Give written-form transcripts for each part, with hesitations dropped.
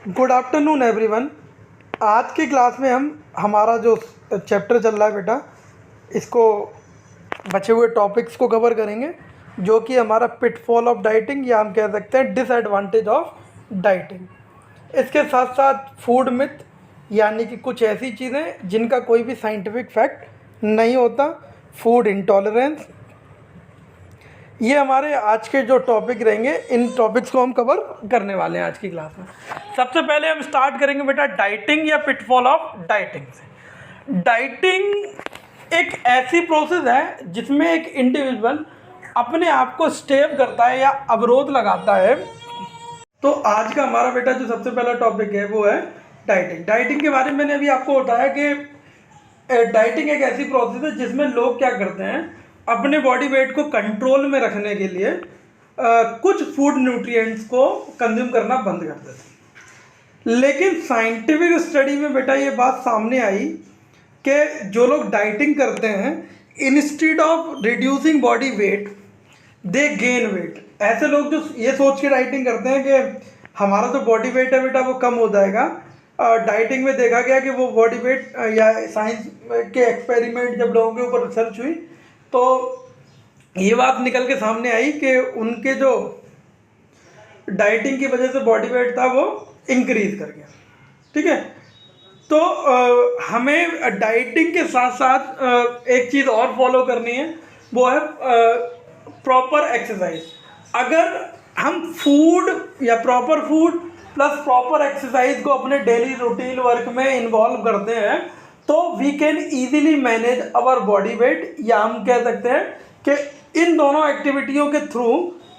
Good afternoon everyone. आज की class में हम हमारा जो चैप्टर चल रहा है बेटा, इसको बचे हुए टॉपिक्स को कवर करेंगे, जो कि हमारा पिटफॉल ऑफ डाइटिंग या हम कह सकते हैं डिसएडवांटेज ऑफ डाइटिंग। इसके साथ साथ फूड मिथ, यानी कि कुछ ऐसी चीज़ें जिनका कोई भी साइंटिफिक फैक्ट नहीं होता, फूड इंटॉलरेंस। ये हमारे आज के जो टॉपिक रहेंगे, इन टॉपिक्स को हम कवर करने वाले हैं आज की क्लास में। सबसे पहले हम स्टार्ट करेंगे बेटा डाइटिंग या पिटफॉल ऑफ डाइटिंग से। डाइटिंग एक ऐसी प्रोसेस है जिसमें एक इंडिविजुअल अपने आप को स्टेप करता है या अवरोध लगाता है। तो आज का हमारा बेटा जो सबसे पहला टॉपिक है वो है डाइटिंग। डाइटिंग के बारे में मैंने अभी आपको बताया कि डाइटिंग एक ऐसी प्रोसेस है जिसमें लोग क्या करते हैं, अपने बॉडी वेट को कंट्रोल में रखने के लिए कुछ फूड न्यूट्रिएंट्स को कंज्यूम करना बंद कर देते हैं। लेकिन साइंटिफिक स्टडी में बेटा ये बात सामने आई कि जो लोग डाइटिंग करते हैं, instead of reducing body weight they gain weight. ऐसे लोग जो ये सोच के डाइटिंग करते हैं कि हमारा जो बॉडी वेट है बेटा वो कम हो जाएगा, डाइटिंग में देखा गया कि वो बॉडी वेट या साइंस के एक्सपेरिमेंट जब लोगों के ऊपर रिसर्च हुई तो ये बात निकल के सामने आई कि उनके जो डाइटिंग की वजह से बॉडी वेट था वो इंक्रीज कर गया। ठीक है, तो हमें डाइटिंग के साथ साथ एक चीज़ और फॉलो करनी है, वो है प्रॉपर एक्सरसाइज। अगर हम फूड या proper food plus proper exercise को अपने डेली रूटीन वर्क में इन्वॉल्व करते हैं तो we can easily manage our body weight, या हम कह सकते हैं कि इन दोनों एक्टिविटियों के थ्रू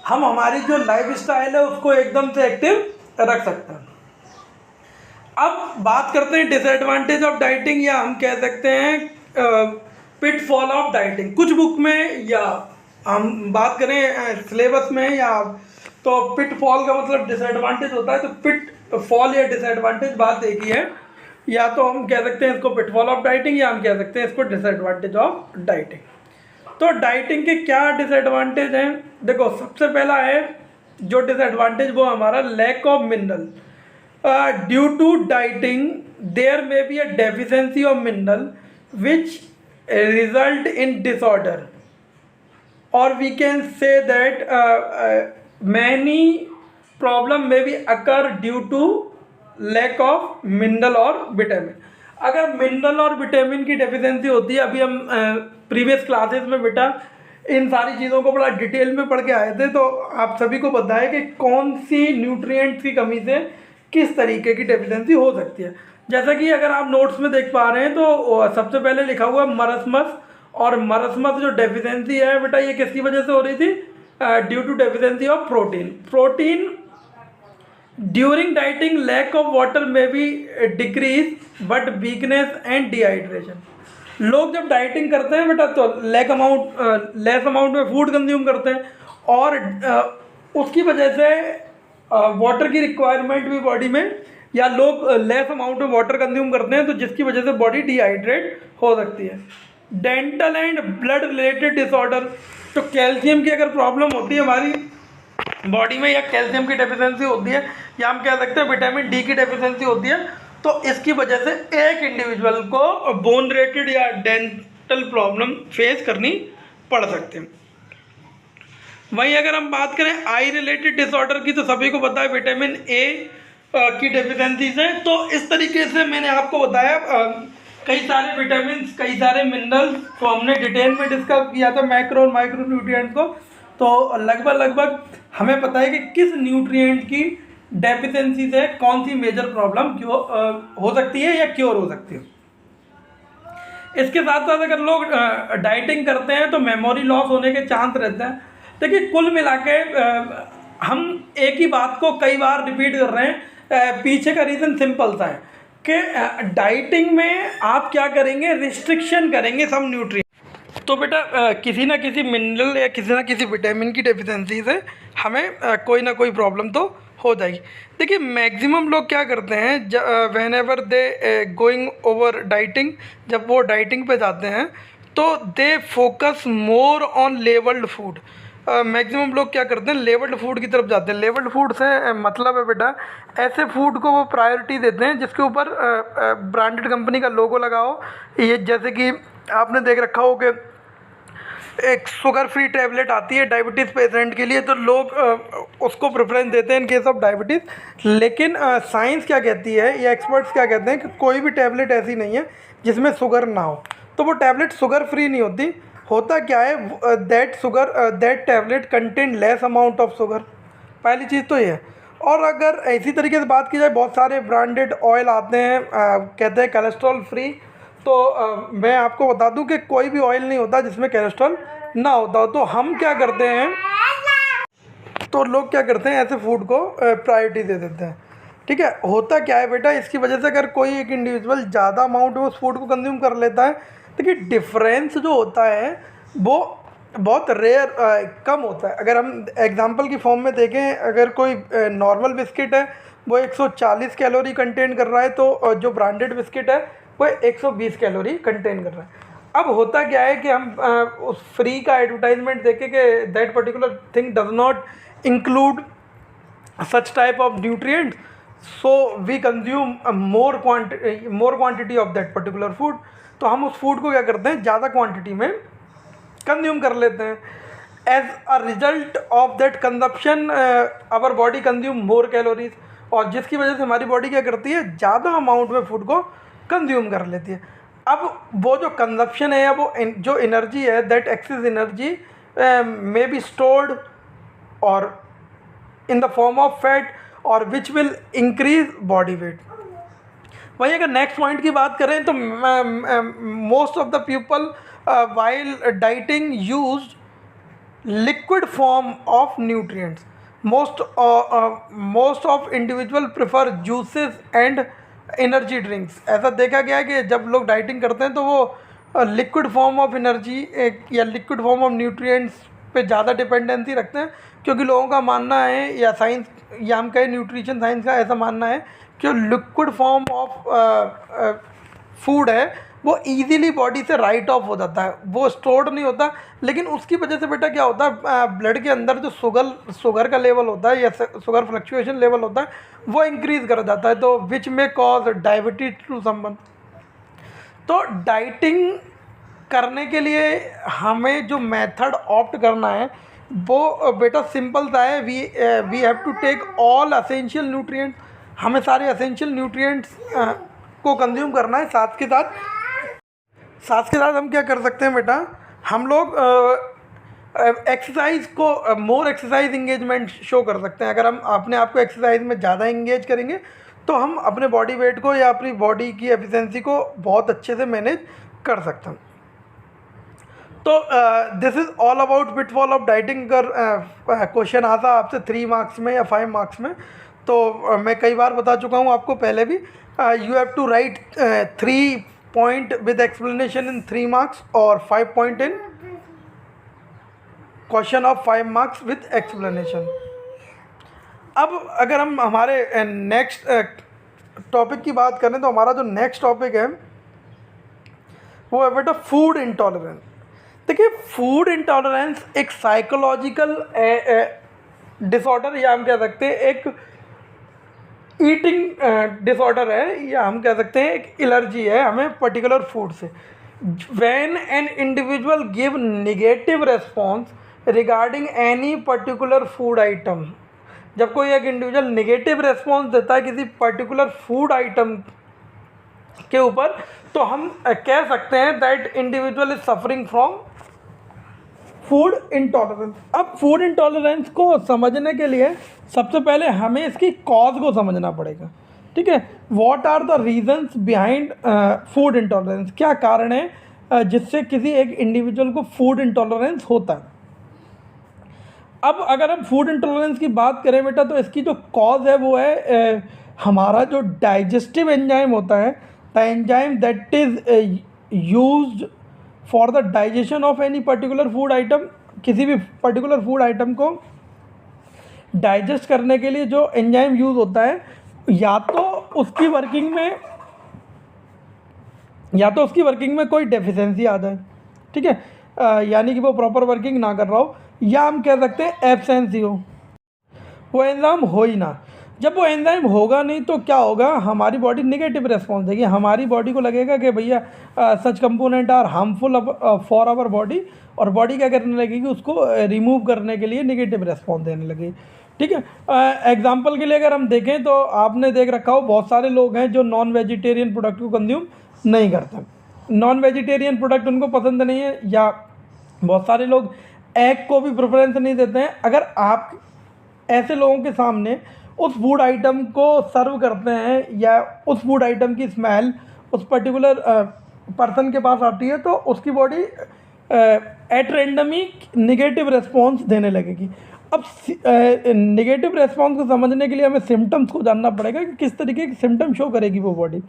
हम हमारी जो लाइफ स्टाइल है उसको एकदम से एक्टिव रख सकते हैं। अब बात करते हैं डिसएडवांटेज ऑफ डाइटिंग, या हम कह सकते हैं पिटफॉल ऑफ डाइटिंग। कुछ बुक में या हम बात करें सिलेबस में, या तो पिटफॉल का मतलब डिसएडवांटेज होता है, तो पिटफॉल या डिसएडवांटेज बात एक ही है। या तो हम कह सकते हैं इसको पिटफॉल ऑफ डाइटिंग, या हम कह सकते हैं इसको डिसएडवांटेज ऑफ डाइटिंग। तो डाइटिंग के क्या डिसएडवांटेज हैं? देखो, सबसे पहला है जो डिसएडवांटेज वो हमारा lack of mineral. Due to dieting there may be a deficiency of mineral which result in disorder, और we can say that many problem may be occur due to lack of mineral और vitamin. अगर mineral और vitamin की deficiency होती है, अभी हम previous classes में बेटा इन सारी चीज़ों को बड़ा डिटेल में पढ़ के आए थे, तो आप सभी को पता है कि कौन सी न्यूट्रिएंट्स की कमी से किस तरीके की डेफिशिएंसी हो सकती है। जैसा कि अगर आप नोट्स में देख पा रहे हैं तो सबसे पहले लिखा हुआ मरस्मस, और मरस्मस जो डेफिशिएंसी है बेटा ये किसकी वजह से हो रही थी? Due to deficiency of protein during dieting lack of water में भी decrease but weakness and dehydration. लोग जब डाइटिंग करते हैं बेटा तो लेस अमाउंट में फूड कंज्यूम करते हैं, और उसकी वजह से वाटर की रिक्वायरमेंट भी बॉडी में, या लोग लेस अमाउंट में वाटर कंज्यूम करते हैं तो जिसकी वजह से बॉडी डिहाइड्रेट हो सकती है। Dental and blood related disorder, तो कैल्शियम की अगर प्रॉब्लम होती है हमारी बॉडी में, या कैल्शियम की डेफिशिएंसी होती है, या हम कह सकते हैं विटामिन डी की डेफिशिएंसी होती है, तो इसकी वजह से एक इंडिविजुअल को बोन रिलेटेड या डेंटल प्रॉब्लम फेस करनी पड़ सकते हैं। वहीं अगर हम बात करें आई रिलेटेड डिसऑर्डर की, तो सभी को पता है विटामिन ए की डेफिशिएंसीज हैं। तो इस तरीके से मैंने आपको बताया कई सारे विटामिन, कई सारे मिनरल्स को हमने डिटेल में डिस्कस किया था, मैक्रो और माइक्रो न्यूट्रिएंट्स को। तो लगभग हमें पता है कि किस न्यूट्रिएंट की डेफिशिएंसी से कौन सी मेजर प्रॉब्लम क्यों हो सकती है या क्योर हो सकती है। इसके साथ साथ अगर लोग डाइटिंग करते हैं तो मेमोरी लॉस होने के चांस रहते हैं। देखिए, कुल मिला के हम एक ही बात को कई बार रिपीट कर रहे हैं। पीछे का रीज़न सिंपल सा है कि डाइटिंग में आप क्या करेंगे, रिस्ट्रिक्शन करेंगे सब न्यूट्रिएंट। तो बेटा किसी ना किसी मिनरल या किसी ना किसी विटामिन की डेफिशिएंसी से हमें कोई ना कोई प्रॉब्लम तो हो जाएगी। देखिए, मैक्सिमम लोग क्या करते हैं, whenever they going over dieting, जब वो डाइटिंग पे जाते हैं तो they focus more on labelled food. Maximum लोग क्या करते हैं, लेवल्ड फूड की तरफ जाते हैं। लेवल्ड फूड से मतलब है बेटा, ऐसे फूड को वो प्रायोरिटी देते हैं जिसके ऊपर ब्रांडेड कंपनी का लोगो लगा हो। ये जैसे कि आपने देख रखा हो कि एक शुगर फ्री टैबलेट आती है डायबिटीज़ पेशेंट के लिए, तो लोग उसको प्रेफरेंस देते हैं इन केस ऑफ डायबिटीज़। लेकिन साइंस क्या कहती है या एक्सपर्ट्स क्या कहते हैं कि कोई भी टैबलेट ऐसी नहीं है जिसमें शुगर ना हो, तो वो टैबलेट शुगर फ्री नहीं होती। होता क्या है, that tablet contain less amount of sugar, पहली चीज़ तो ये है। और अगर इसी तरीके से बात की जाए, बहुत सारे ब्रांडेड ऑयल आते हैं, कहते हैं कोलेस्ट्रॉल फ्री, तो मैं आपको बता दूं कि कोई भी ऑयल नहीं होता जिसमें कोलेस्ट्रॉल ना होता हो। तो हम क्या करते हैं, तो लोग क्या करते हैं, ऐसे फूड को प्रायोरिटी दे देते हैं। ठीक है, होता क्या है बेटा, इसकी वजह से अगर कोई एक इंडिविजुअल ज़्यादा अमाउंट में उस फूड को कंज्यूम कर लेता है, देखिए डिफरेंस जो होता है वो बहुत रेयर कम होता है। अगर हम एग्जांपल की फॉर्म में देखें, अगर कोई नॉर्मल बिस्किट है वो 140 कैलोरी कंटेन कर रहा है, तो जो ब्रांडेड बिस्किट है वो 120 कैलोरी कंटेन कर रहा है। अब होता क्या है कि हम उस फ्री का एडवर्टाइजमेंट देखें कि that particular thing does not include such type of nutrients, so we consume a more quantity of that particular food। तो हम उस फूड को क्या करते हैं, ज़्यादा क्वांटिटी में कंज्यूम कर लेते हैं। As a result of that consumption our body consume more calories, और जिसकी वजह से हमारी बॉडी क्या करती है, ज़्यादा अमाउंट में फूड को कंज्यूम कर लेती है। अब वो जो कंजप्शन है, वो जो एनर्जी है, that excess energy may be stored और in the form of fat, और which will increase body weight. वहीं अगर नेक्स्ट पॉइंट की बात करें तो most of the people while dieting use liquid form of nutrients. Most of individual prefer juices and energy drinks. ऐसा देखा गया है कि जब लोग डाइटिंग करते हैं तो वो लिक्विड फॉर्म ऑफ एनर्जी या लिक्विड फॉर्म ऑफ न्यूट्रिएंट्स पे ज़्यादा डिपेंडेंसी रखते हैं, क्योंकि लोगों का मानना है, या साइंस या हम कहें न्यूट्रिशन साइंस का ऐसा मानना है कि लिक्विड फॉर्म ऑफ फूड है वो इजीली बॉडी से राइट ऑफ हो जाता है, वो स्टोर्ड नहीं होता। लेकिन उसकी वजह से बेटा क्या होता है, ब्लड के अंदर जो शुगर का लेवल होता है या शुगर फ्लक्चुएशन लेवल होता है वो इंक्रीज़ कर जाता है, तो विच में कॉज डायबिटीज टू समवन। तो डाइटिंग करने के लिए हमें जो मेथड ऑप्ट करना है वो बेटा सिंपल सा है। We have to take all essential nutrients, हमें सारे एसेंशियल न्यूट्रिएंट्स को कंज्यूम करना है। साथ के साथ हम क्या कर सकते हैं बेटा, हम लोग एक्सरसाइज को मोर एक्सरसाइज इंगेजमेंट शो कर सकते हैं। अगर हम अपने आप को एक्सरसाइज में ज़्यादा इंगेज करेंगे तो हम अपने बॉडी वेट को या अपनी बॉडी की एफिशिएंसी को बहुत अच्छे से मैनेज कर सकते हैं। तो this is all about pitfall of dieting. अगर क्वेश्चन आता आपसे 3 मार्क्स में या 5 मार्क्स में, तो मैं कई बार बता चुका हूँ आपको पहले भी, you have to write 3 point with explanation in 3 marks और 5 point in question of 5 marks with explanation. अब अगर हम हमारे नेक्स्ट टॉपिक की बात करें, तो हमारा जो नेक्स्ट टॉपिक है वो है बेटा फूड इंटॉलरेंस। देखिए, फूड इंटॉलरेंस एक साइकोलॉजिकल डिसऑर्डर, या हम कह सकते हैं एक ईटिंग डिसऑर्डर है, या हम कह सकते हैं एक एलर्जी है हमें पर्टिकुलर फूड से। When an individual give negative response regarding any particular food item, जब कोई एक इंडिविजुअल नेगेटिव रेस्पॉन्स देता है किसी पर्टिकुलर फूड आइटम के ऊपर, तो हम कह सकते हैं that individual is suffering from food intolerance. अब फूड इंटॉलरेंस को समझने के लिए सबसे पहले हमें इसकी कॉज को समझना पड़ेगा। ठीक है, what are the reasons behind food intolerance, क्या कारण है जिससे किसी एक इंडिविजुअल को फूड इंटॉलरेंस होता है। अब अगर हम फूड इंटॉलरेंस की बात करें बेटा, तो इसकी जो कॉज है वो है हमारा जो डाइजेस्टिव एंजाइम होता है, the enzyme that is used for the digestion of any particular food item. किसी भी पर्टिकुलर फूड आइटम को डाइजेस्ट करने के लिए जो एंजाइम यूज़ होता है, या तो उसकी वर्किंग में कोई डेफिशिएंसी आ जाए, ठीक है, यानी कि वो प्रॉपर वर्किंग ना कर रहा हो, या हम कह सकते हैं एब्सेंस ही हो, वो एंजाइम हो ही ना। जब वो एंजाइम होगा नहीं तो क्या होगा, हमारी बॉडी नेगेटिव रेस्पॉन्स देगी, हमारी बॉडी को लगेगा कि भैया such component are harmful for our body, और बॉडी क्या करने लगेगी, उसको रिमूव करने के लिए नेगेटिव रेस्पॉन्स देने लगेगी। ठीक है, एग्जांपल के लिए अगर हम देखें तो आपने देख रखा हो बहुत सारे लोग हैं जो नॉन वेजिटेरियन प्रोडक्ट को कंज्यूम नहीं करते, नॉन वेजिटेरियन प्रोडक्ट उनको पसंद नहीं है, या बहुत सारे लोग एग को भी प्रेफरेंस नहीं देते हैं। अगर आप ऐसे लोगों के सामने उस फूड आइटम को सर्व करते हैं या उस फूड आइटम की स्मेल उस पर्टिकुलर पर्सन के पास आती है तो उसकी body at random he negative response देने लगेगी। अब नेगेटिव रेस्पॉन्स को समझने के लिए हमें सिम्टम्स को जानना पड़ेगा कि किस तरीके के सिम्टम शो करेगी वो बॉडी।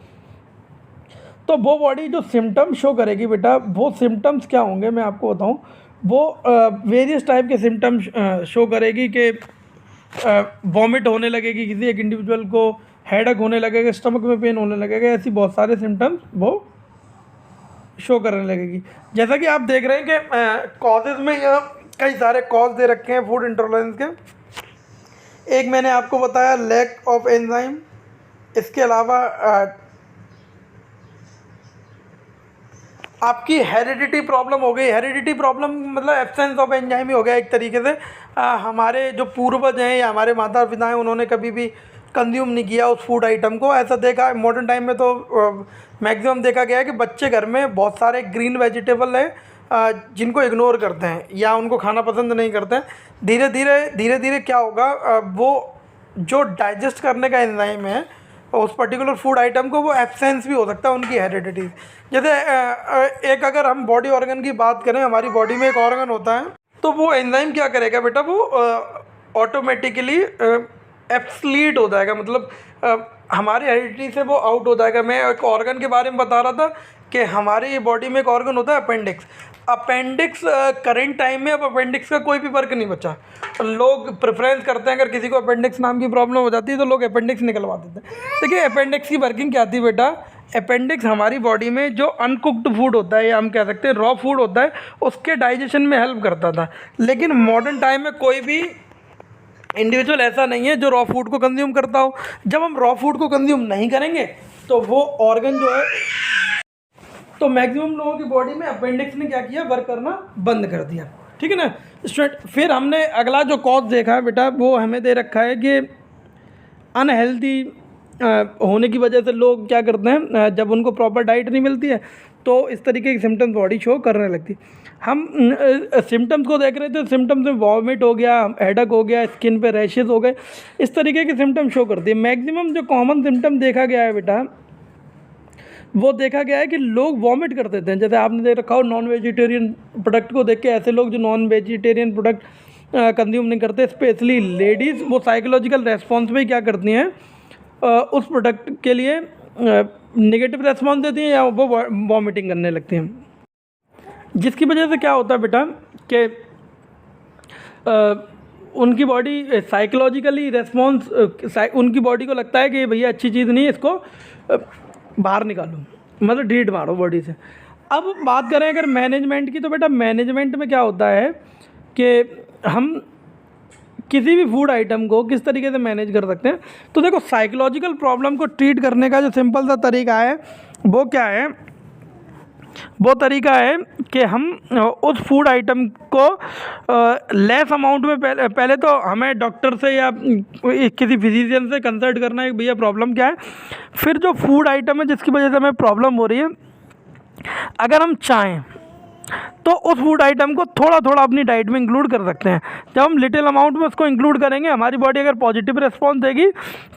तो वो बॉडी जो सिम्टम शो करेगी बेटा, वो सिम्टम्स क्या होंगे मैं आपको बताऊं। वो वेरियस टाइप के सिम्टम्स शो करेगी कि वॉमिट होने लगेगी किसी एक इंडिविजुअल को, हेडेक होने लगेगा, स्टमक में पेन होने लगेगा, ऐसी बहुत सारे सिम्टम्स वो शो करने लगेगी। जैसा कि आप देख रहे हैं कि कॉजेज़ में यहाँ कई सारे कॉज दे रखे हैं फूड इंटॉलरेंस के। एक मैंने आपको बताया लैक ऑफ एंजाइम, इसके अलावा आपकी हेरिडिटी प्रॉब्लम हो गई। हेरिडिटी प्रॉब्लम मतलब एब्सेंस ऑफ एंजाइम ही हो गया एक तरीके से। हमारे जो पूर्वज हैं या हमारे माता पिता हैं उन्होंने कभी भी कंज्यूम नहीं किया उस फूड आइटम को। ऐसा देखा है मॉडर्न टाइम में तो मैक्सिमम देखा गया है कि बच्चे घर में बहुत सारे ग्रीन वेजिटेबल हैं जिनको इग्नोर करते हैं या उनको खाना पसंद नहीं करते हैं। धीरे धीरे क्या होगा, वो जो डाइजेस्ट करने का एंजाइम है उस पर्टिकुलर फूड आइटम को, वो एब्सेंस भी हो सकता है उनकी हेरिडिटी। जैसे एक अगर हम बॉडी ऑर्गन की बात करें, हमारी बॉडी में एक ऑर्गन होता है तो वो एंजाइम क्या करेगा बेटा, वो ऑटोमेटिकली एब्सलीट हो जाएगा, मतलब हमारी हेरिडिटी से वो आउट हो जाएगा। मैं एक ऑर्गन के बारे में बता रहा था कि हमारी बॉडी में एक ऑर्गन होता है अपेंडिक्स। अपेंडिक्स करेंट टाइम में अब अपेंडिक्स का कोई भी वर्क नहीं बचा। लोग प्रेफरेंस करते हैं, अगर किसी को अपेंडिक्स नाम की प्रॉब्लम हो जाती है तो लोग अपेंडिक्स निकलवा देते हैं। देखिए अपेंडिक्स की वर्किंग क्या थी बेटा, अपेंडिक्स हमारी बॉडी में जो अनकुक्ड फूड होता है या हम कह सकते हैं रॉ फूड होता है उसके डाइजेशन में हेल्प करता था। लेकिन मॉडर्न टाइम में कोई भी इंडिविजुअल ऐसा नहीं है जो रॉ फूड को कंज्यूम करता हो। जब हम रॉ फूड को कंज्यूम नहीं करेंगे तो वो ऑर्गन जो है, तो मैक्सिमम लोगों की बॉडी में अपेंडिक्स ने क्या किया, वर्क करना बंद कर दिया। ठीक है ना स्टूडेंट। फिर हमने अगला जो कॉज देखा है बेटा, वो हमें दे रखा है कि अनहेल्दी होने की वजह से लोग क्या करते हैं, जब उनको प्रॉपर डाइट नहीं मिलती है तो इस तरीके की सिम्टम्स बॉडी शो करने लगती है। हम सिम्टम्स को देख रहे थे, सिम्टम्स में वॉमिट हो गया, हेडेक हो गया, स्किन पे रैशेस हो गए, इस तरीके के सिम्टम्स शो करती है। मैक्सिमम जो कॉमन सिम्टम देखा गया है बेटा, वो देखा गया है कि लोग वॉमिट कर देते हैं। जैसे आपने देख रखा हो नॉन वेजिटेरियन प्रोडक्ट को देख के, ऐसे लोग जो नॉन वेजिटेरियन प्रोडक्ट कंज्यूम नहीं करते, स्पेशली लेडीज़, वो साइकोलॉजिकल रेस्पॉन्स में क्या करती हैं, उस प्रोडक्ट के लिए नेगेटिव रेस्पॉन्स देती हैं या वो वॉमिटिंग करने लगती हैं। जिसकी वजह से क्या होता है बेटा कि उनकी बॉडी साइकोलॉजिकली रेस्पॉन्स, उनकी बॉडी को लगता है कि भैया अच्छी चीज़ नहीं है, इसको बाहर निकालो, मतलब ढीठ मारो बॉडी से। अब बात करें अगर मैनेजमेंट की, तो बेटा मैनेजमेंट में क्या होता है कि हम किसी भी फूड आइटम को किस तरीके से मैनेज कर सकते हैं। तो देखो साइकोलॉजिकल प्रॉब्लम को ट्रीट करने का जो सिंपल सा तरीका है वो क्या है, वो तरीका है कि हम उस फूड आइटम को लेस अमाउंट में पहले तो हमें डॉक्टर से या किसी फिजिशियन से कंसल्ट करना है कि भैया प्रॉब्लम क्या है। फिर जो फूड आइटम है जिसकी वजह से हमें प्रॉब्लम हो रही है, अगर हम चाहें तो उस फूड आइटम को थोड़ा थोड़ा अपनी डाइट में इंक्लूड कर सकते हैं। जब हम लिटिल अमाउंट में उसको इंक्लूड करेंगे, हमारी बॉडी अगर पॉजिटिव रिस्पॉन्स देगी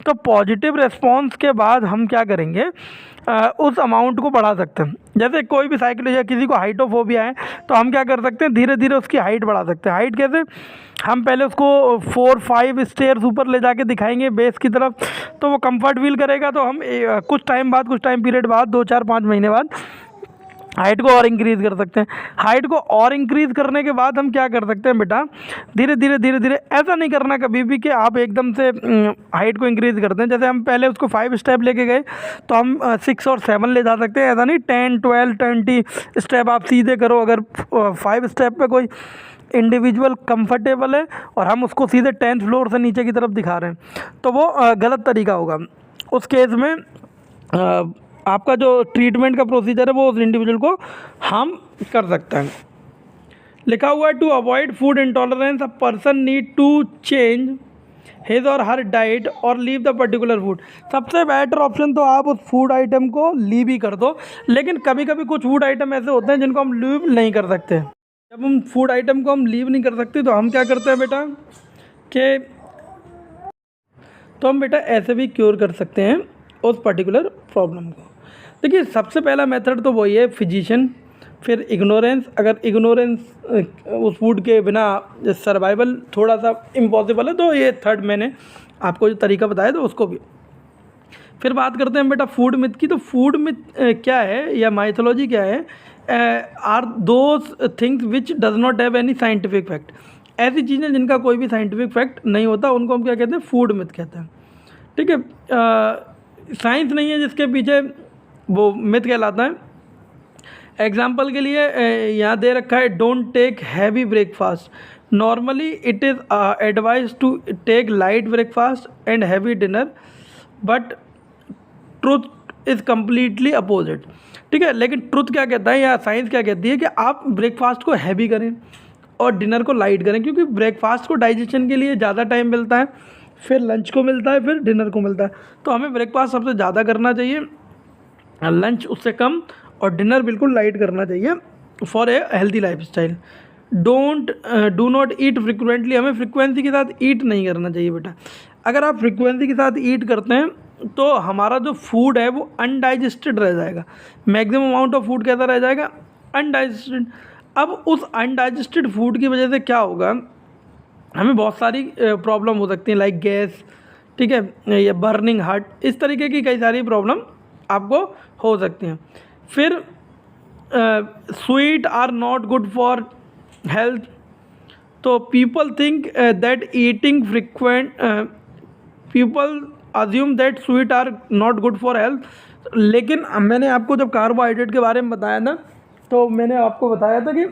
तो पॉजिटिव रिस्पॉन्स के बाद हम क्या करेंगे, उस अमाउंट को बढ़ा सकते हैं। जैसे कोई भी साइकिल या किसी को हाइटोफोबिया है तो हम क्या कर सकते हैं, धीरे धीरे उसकी हाइट बढ़ा सकते हैं। हाइट कैसे, हम पहले उसको 4-5 स्टेयर्स ऊपर ले जाके दिखाएंगे बेस की तरफ, तो वो कंफर्ट फील करेगा। तो हम कुछ टाइम पीरियड बाद 2-4-5 महीने बाद हाइट को और इंक्रीज़ कर सकते हैं। हाइट को और इंक्रीज़ करने के बाद हम क्या कर सकते हैं बेटा, धीरे धीरे ऐसा नहीं करना कभी भी कि आप एकदम से हाइट को इंक्रीज़ करते हैं। जैसे हम पहले उसको 5 स्टेप लेके गए तो हम 6 और 7 ले जा सकते हैं। ऐसा नहीं 10, 12, 20 स्टेप आप सीधे करो। अगर 5 स्टेप पे कोई इंडिविजुअल कंफर्टेबल है और हम उसको सीधे 10th फ्लोर से नीचे की तरफ दिखा रहे हैं तो वो गलत तरीका होगा। उस केस में आपका जो ट्रीटमेंट का प्रोसीजर है वो उस इंडिविजुअल को हार्म कर सकता है। लिखा हुआ है to avoid food intolerance a person need to change his और हर डाइट और लीव द पर्टिकुलर फूड। सबसे बेटर ऑप्शन तो आप उस फूड आइटम को लीव ही कर दो, लेकिन कभी कभी कुछ फूड आइटम ऐसे होते हैं जिनको हम लीव नहीं कर सकते। जब हम फूड आइटम को हम लीव नहीं कर सकते तो हम क्या करते हैं बेटा कि तो हम बेटा ऐसे भी क्योर कर सकते हैं उस पर्टिकुलर प्रॉब्लम को। देखिए सबसे पहला मेथड तो वही है फिजिशियन, फिर इग्नोरेंस। अगर इग्नोरेंस उस फूड के बिना सर्वाइवल थोड़ा सा इम्पॉसिबल है तो ये थर्ड मैंने आपको जो तरीका बताया तो उसको भी। फिर बात करते हैं बेटा फूड मिथ की। तो फूड मिथ क्या है या माइथोलॉजी क्या है? Are those things which does not have any scientific fact. ऐसी चीज़ें जिनका कोई भी साइंटिफिक फैक्ट नहीं होता उनको हम क्या कहते हैं? फूड मिथ कहते हैं। ठीक है, साइंस नहीं है जिसके पीछे वो मिथ कहलाता है। एग्जाम्पल के लिए यहाँ दे रखा है don't take heavy breakfast, normally it is advise to take light breakfast and heavy dinner, but truth is completely opposite. ठीक है, लेकिन ट्रुथ क्या कहता है या साइंस क्या कहती है कि आप ब्रेकफास्ट को हैवी करें और डिनर को लाइट करें, क्योंकि ब्रेकफास्ट को डाइजेशन के लिए ज़्यादा टाइम मिलता है, फिर लंच को मिलता है, फिर डिनर को मिलता है। तो हमें ब्रेकफास्ट सबसे ज़्यादा करना चाहिए, लंच उससे कम, और डिनर बिल्कुल लाइट करना चाहिए for a healthy life style. Do not eat frequently, हमें फ्रिक्वेंसी के साथ ईट नहीं करना चाहिए बेटा। अगर आप फ्रिक्वेंसी के साथ ईट करते हैं तो हमारा जो फूड है वो अनडाइजेस्टेड रह जाएगा। मैक्सिमम अमाउंट ऑफ फूड कैसा रह जाएगा? अनडाइजेस्टेड। अब उस अनडाइजेस्टेड फूड की वजह से क्या होगा, हमें बहुत सारी प्रॉब्लम हो सकती है, लाइक गैस, ठीक है, या बर्निंग हार्ट, इस तरीके की कई सारी प्रॉब्लम आपको हो सकती हैं। फिर sweet are not good for health. तो people think that eating frequent, people assume that sweet are not good for health. लेकिन मैंने आपको जब कार्बोहाइड्रेट के बारे में बताया ना, तो मैंने आपको बताया था कि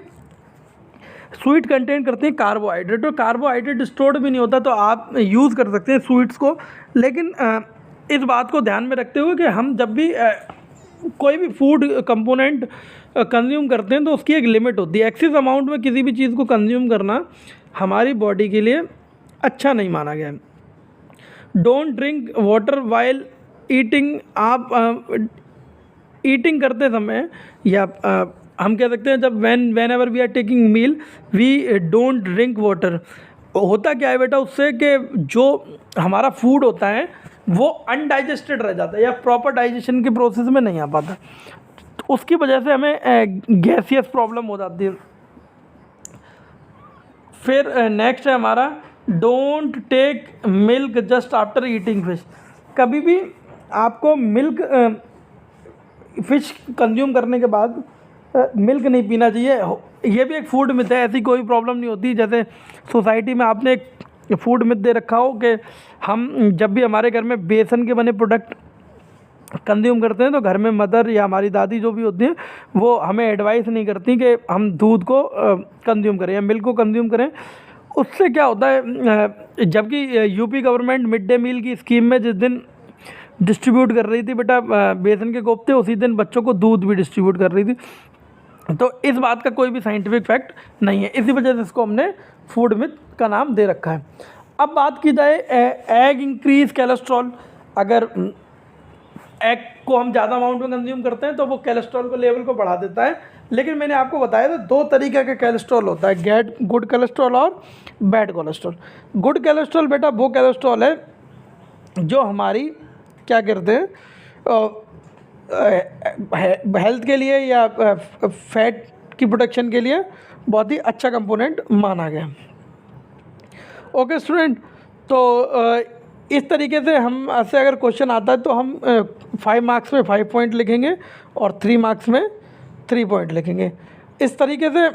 स्वीट कंटेन करते हैं कार्बोहाइड्रेट, और कार्बोहाइड्रेट स्टोर्ड भी नहीं होता, तो आप यूज़ कर सकते हैं स्वीट्स को। लेकिन इस बात को ध्यान में रखते हुए कि हम जब भी कोई भी फूड कंपोनेंट कंज्यूम करते हैं तो उसकी एक लिमिट होती है। एक्सेस अमाउंट में किसी भी चीज़ को कंज्यूम करना हमारी बॉडी के लिए अच्छा नहीं माना गया है। Don't drink water while eating. आप ईटिंग करते समय या हम कह सकते हैं जब whenever we are taking meal we don't drink water. होता क्या है बेटा उससे कि जो हमारा फूड होता है वो अनडाइजेस्टेड रह जाता है या प्रॉपर डाइजेशन के प्रोसेस में नहीं आ पाता, तो उसकी वजह से हमें गैसियस प्रॉब्लम हो जाती है। फिर नेक्स्ट है हमारा don't take milk just after eating fish. कभी भी आपको मिल्क फ़िश कंज्यूम करने के बाद मिल्क नहीं पीना चाहिए। ये भी एक फूड मिथ है, ऐसी कोई प्रॉब्लम नहीं होती। जैसे सोसाइटी में आपने एक फूड मिथ दे रखा हो कि हम जब भी हमारे घर में बेसन के बने प्रोडक्ट कंज्यूम करते हैं तो घर में मदर या हमारी दादी जो भी होती हैं वो हमें एडवाइस नहीं करती कि हम दूध को कंज्यूम करें या मिल्क को कंज्यूम करें। उससे क्या होता है, जबकि UP government mid day meal की स्कीम में जिस दिन डिस्ट्रीब्यूट कर रही थी बेटा बेसन के कोफ्ते, उसी दिन बच्चों को दूध भी डिस्ट्रीब्यूट कर रही थी। तो इस बात का कोई भी साइंटिफिक फैक्ट नहीं है, इसी वजह से इसको हमने फूड मिथ का नाम दे रखा है। अब बात की जाए एग इंक्रीज कोलेस्ट्रॉल। अगर एग को हम ज़्यादा अमाउंट में कंज्यूम करते हैं तो वो कोलेस्ट्रॉल को लेवल को बढ़ा देता है। लेकिन मैंने आपको बताया था दो तरीके का कोलेस्ट्रॉल होता है, गुड कोलेस्ट्रॉल और बैड कोलेस्ट्रॉल। गुड कोलेस्ट्रॉल बेटा वो कोलेस्ट्रॉल है जो हमारी क्या करते हैं हेल्थ के लिए या फैट की प्रोटेक्शन के लिए बहुत ही अच्छा कंपोनेंट माना गया। ओके स्टूडेंट, तो इस तरीके से हम ऐसे अगर क्वेश्चन आता है तो हम 5 मार्क्स में 5 पॉइंट लिखेंगे और 3 मार्क्स में 3 पॉइंट लिखेंगे। इस तरीके से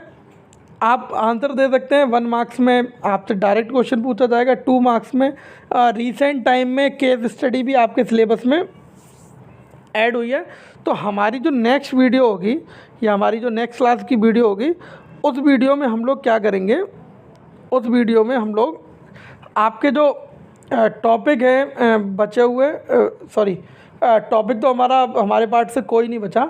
आप आंसर दे सकते हैं। 1 मार्क्स में आपसे डायरेक्ट क्वेश्चन पूछा जाएगा, 2 मार्क्स में रिसेंट टाइम में केस स्टडी भी आपके सिलेबस में ऐड हुई है। तो हमारी जो नेक्स्ट वीडियो होगी या हमारी जो नेक्स्ट क्लास की वीडियो होगी उस वीडियो में हम लोग क्या करेंगे, उस वीडियो में हम लोग आपके जो टॉपिक है बचे हुए, सॉरी टॉपिक तो हमारे पार्ट से कोई नहीं बचा,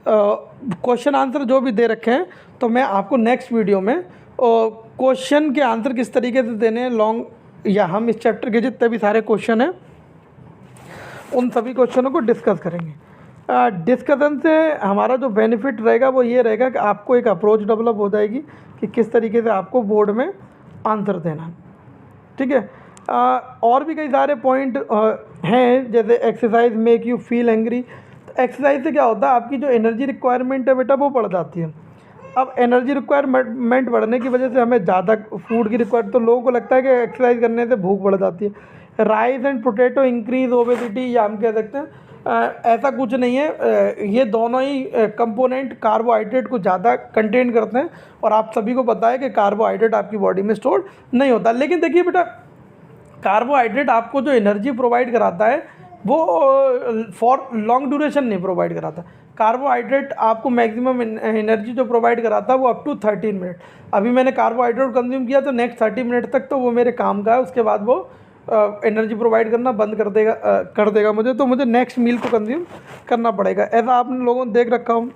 क्वेश्चन आंसर जो भी दे रखे हैं, तो मैं आपको नेक्स्ट वीडियो में क्वेश्चन के आंसर किस तरीके से देने हैं लॉन्ग, या हम इस चैप्टर के जितने भी सारे क्वेश्चन हैं उन सभी क्वेश्चनों को डिस्कस करेंगे। डिस्कशन से हमारा जो बेनिफिट रहेगा वो ये रहेगा कि आपको एक अप्रोच डेवलप हो जाएगी कि किस तरीके से आपको बोर्ड में आंसर देना, ठीक है। और भी कई सारे पॉइंट हैं, जैसे exercise make you feel angry. तो एक्सरसाइज से क्या होता है, आपकी जो एनर्जी रिक्वायरमेंट है बेटा वो बढ़ जाती है। अब एनर्जी रिक्वायरमेंट बढ़ने की वजह से हमें ज़्यादा फूड की रिक्वायर, तो लोगों को लगता है कि एक्सरसाइज करने से भूख बढ़ जाती है। Rice and potato increase obesity, या हम कह सकते हैं ऐसा कुछ नहीं है, ये दोनों ही कंपोनेंट कार्बोहाइड्रेट को ज़्यादा कंटेन करते हैं, और आप सभी को पता है कि कार्बोहाइड्रेट आपकी बॉडी में स्टोर नहीं होता। लेकिन देखिए बेटा, कार्बोहाइड्रेट आपको जो एनर्जी प्रोवाइड कराता है वो फॉर लॉन्ग ड्यूरेशन नहीं प्रोवाइड कराता। कार्बोहाइड्रेट आपको मैक्सिमम एनर्जी जो प्रोवाइड कराता है वो अप टू 13 मिनट। अभी मैंने कार्बोहाइड्रेट कंज्यूम किया तो नेक्स्ट 30 मिनट तक तो वो मेरे काम का है, उसके बाद वो एनर्जी प्रोवाइड करना बंद कर देगा मुझे, तो मुझे नेक्स्ट मील को कंज्यूम करना पड़ेगा। ऐसा आप लोगों ने देख रखा हूँ।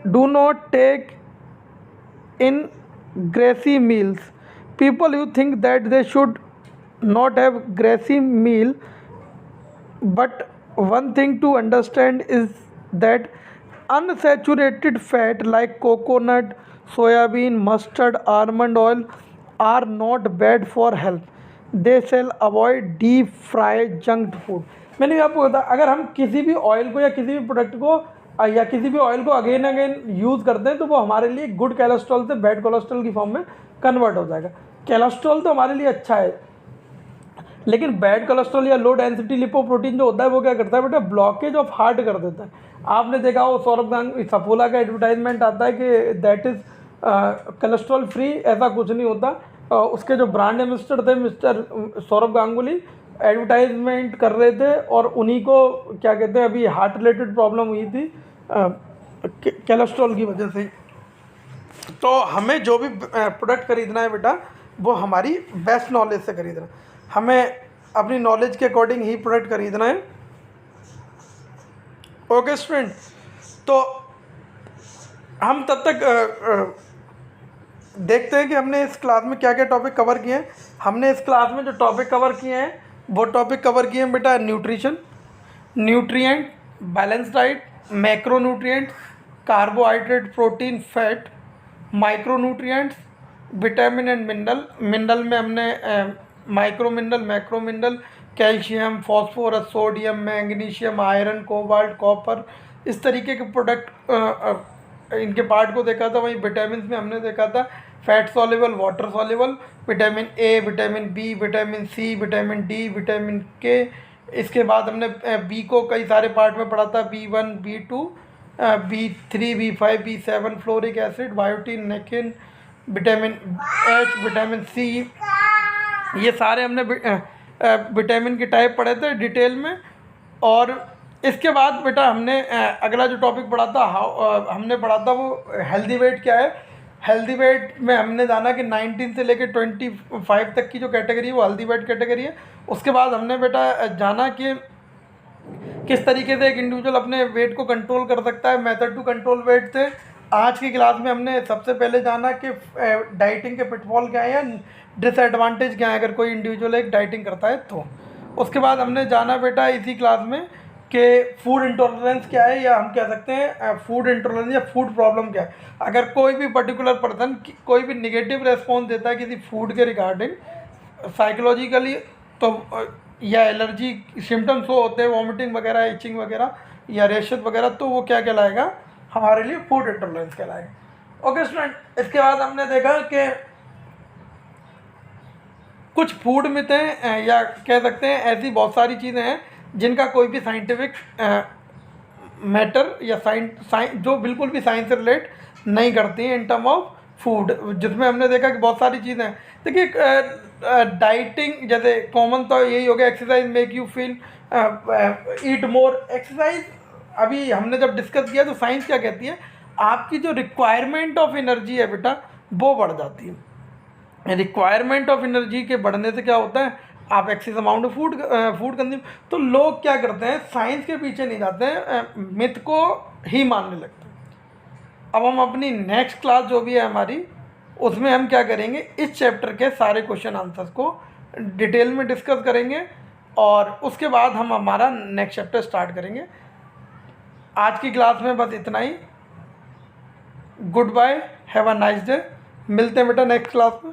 Do not take in greasy meals. People who think that they should not have grassy meal, but one thing to understand is that unsaturated fat like coconut, soybean, mustard, almond oil are not bad for health. They shall avoid deep fried junk food. मैंने भी आपको बताया, अगर हम किसी भी oil को या किसी भी प्रोडक्ट को या किसी भी ऑयल को अगेन यूज़ करते हैं तो वो हमारे लिए गुड कोलेस्ट्रॉल से बैड कोलेस्ट्रॉल की फॉर्म में कन्वर्ट हो जाएगा। कोलेस्ट्रॉल तो हमारे लिए अच्छा है, लेकिन बैड कोलेस्ट्रॉल या लो डेंसिटी लिपोप्रोटीन जो होता है वो क्या करता है बेटा, ब्लॉकेज ऑफ हार्ट कर देता है। आपने देखा हो सौरभ गांगुली सफोला का एडवर्टाइजमेंट आता है कि दैट इज़ कोलेस्ट्रॉल फ्री, ऐसा कुछ नहीं होता। उसके जो ब्रांड एम्बेसडर थे मिस्टर सौरभ गांगुली एडवर्टाइजमेंट कर रहे थे, और उन्हीं को क्या कहते हैं अभी हार्ट रिलेटेड प्रॉब्लम हुई थी कोलेस्ट्रॉल की वजह से। तो हमें जो भी प्रोडक्ट खरीदना है बेटा वो हमारी बेस्ट नॉलेज से खरीदना, हमें अपनी नॉलेज के अकॉर्डिंग ही प्रोडक्ट खरीदना है। ओके स्टूडेंट, तो हम तब तक देखते हैं कि हमने इस क्लास में क्या क्या टॉपिक कवर किए हैं। हमने इस क्लास में जो टॉपिक कवर किए हैं वो टॉपिक कवर किए हैं बेटा, nutrition, nutrient, balance diet, macronutrients, carbohydrate, protein, fat, micronutrients, vitamin and mineral. Mineral में हमने micro mineral, macro mineral, calcium, phosphorus, sodium, magnesium, iron, cobalt, copper, इस तरीके के प्रोडक्ट इनके पार्ट को देखा था। वहीं विटामिन में हमने देखा था fat soluble, water soluble, vitamin A, vitamin B, vitamin C, vitamin D, vitamin K. इसके बाद हमने बी को कई सारे पार्ट में पढ़ा था, B1, B2, B3, B5, B7, folic acid, biotin, niacin, vitamin H, vitamin C, ये सारे हमने विटामिन के टाइप पढ़े थे डिटेल में। और इसके बाद बेटा हमने अगला जो टॉपिक पढ़ा था हमने पढ़ा था वो हेल्दी वेट क्या है। हेल्दी वेट में हमने जाना कि 19 से लेकर 25 तक की जो कैटेगरी है वो हेल्दी वेट कैटेगरी है। उसके बाद हमने बेटा जाना कि किस तरीके से एक इंडिविजुअल अपने वेट को कंट्रोल कर सकता है, मेथड टू कंट्रोल वेट थे। आज की क्लास में हमने सबसे पहले जाना कि डाइटिंग के पिटफॉल क्या है या डिसएडवांटेज क्या है अगर कोई इंडिविजुअल एक डाइटिंग करता है तो। उसके बाद हमने जाना बेटा इसी क्लास में कि फूड इंटॉलरेंस क्या है, या हम कह सकते हैं फूड इंटॉलरेंस या फूड प्रॉब्लम क्या है। अगर कोई भी पर्टिकुलर पर्सन कोई भी निगेटिव रेस्पॉन्स देता है किसी फूड के रिगार्डिंग साइकोलॉजिकली, तो या एलर्जी सिम्टम्स हो होते हैं, वॉमिटिंग वगैरह, इचिंग वगैरह या रेशेस वगैरह, तो वो क्या कहलाएगा, हमारे लिए फूड इंटॉलरेंस कहलाएगा। ओके स्टूडेंट, इसके बाद हमने देखा कि कुछ फूड मिथें या कह सकते हैं ऐसी बहुत सारी चीज़ें हैं जिनका कोई भी साइंटिफिक मैटर या जो बिल्कुल भी साइंस से रिलेट नहीं करती हैं इन टर्म ऑफ फूड, जिसमें हमने देखा कि बहुत सारी चीज़ें हैं। देखिए डाइटिंग जैसे कॉमन तो यही हो गया, exercise make you feel eat more. Exercise अभी हमने जब डिस्कस किया तो साइंस क्या कहती है, आपकी जो रिक्वायरमेंट ऑफ एनर्जी है बेटा वो बढ़ जाती है। रिक्वायरमेंट ऑफ एनर्जी के बढ़ने से क्या होता है, आप excess amount of food consume. तो लोग क्या करते हैं, साइंस के पीछे नहीं जाते हैं, मिथ को ही मानने लगते हैं। अब हम अपनी नेक्स्ट क्लास जो भी है हमारी, उसमें हम क्या करेंगे, इस चैप्टर के सारे क्वेश्चन आंसर्स को डिटेल में डिस्कस करेंगे और उसके बाद हम हमारा नेक्स्ट चैप्टर स्टार्ट करेंगे। आज की क्लास में बस इतना ही। Goodbye, have a nice day. मिलते हैं बेटा नेक्स्ट क्लास में।